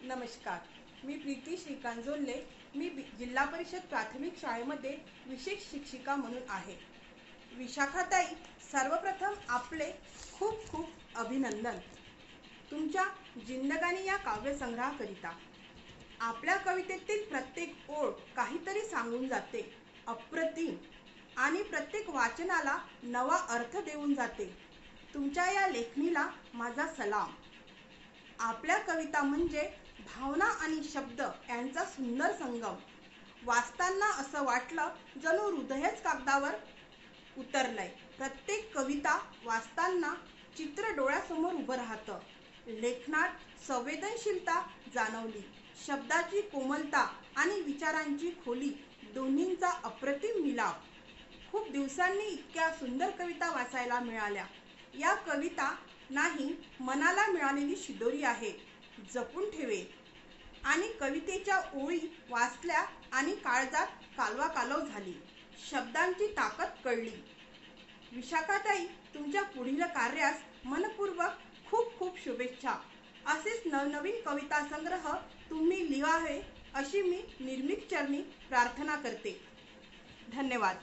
नमस्कार, मी प्रीती श्रीकांत जोल्ले. मी जिल्हा परिषद प्राथमिक शाळेमध्ये विशेष शिक्षिका म्हणून आहे. विशाखाताई, सर्वप्रथम आपले खूप खूप अभिनंदन तुमच्या जिंदगानी या काव्यसंग्रहाकरिता. आपल्या कवितेतील प्रत्येक ओळ काहीतरी सांगून जाते, अप्रतिम, आणि प्रत्येक वाचनाला नवा अर्थ देऊन जाते. तुमच्या या लेखणीला माझा सलाम. आपल्या कविता म्हणजे भावना आणि शब्द यांचा सुंदर संगम. वाचताना असं वाटलं जणू हृदयच कागदावर उतरलंय. प्रत्येक कविता वाचताना चित्र डोळ्यासमोर उभं राहतं. लेखनात संवेदनशीलता जाणवली. शब्दाची कोमलता आणि विचारांची खोली दोन्हींचा अप्रतिम मिलाप. खूप दिवसांनी इतक्या सुंदर कविता वाचायला मिळाल्या. या कविता नाही, मनाला मिळालेली शिदोरी आहे, जपून ठेवेल. आणि कवितेच्या ओळी वाचल्या आणि काळजात कालवाकालव झाली. शब्दांची ताकद कळली. विशाखाताई, तुमच्या पुढील कार्यास मनपूर्वक खूप खूप शुभेच्छा. असेच नवनवीन कविता संग्रह तुम्ही लिहावे अशी मी निर्मिक चरणी प्रार्थना करते. धन्यवाद.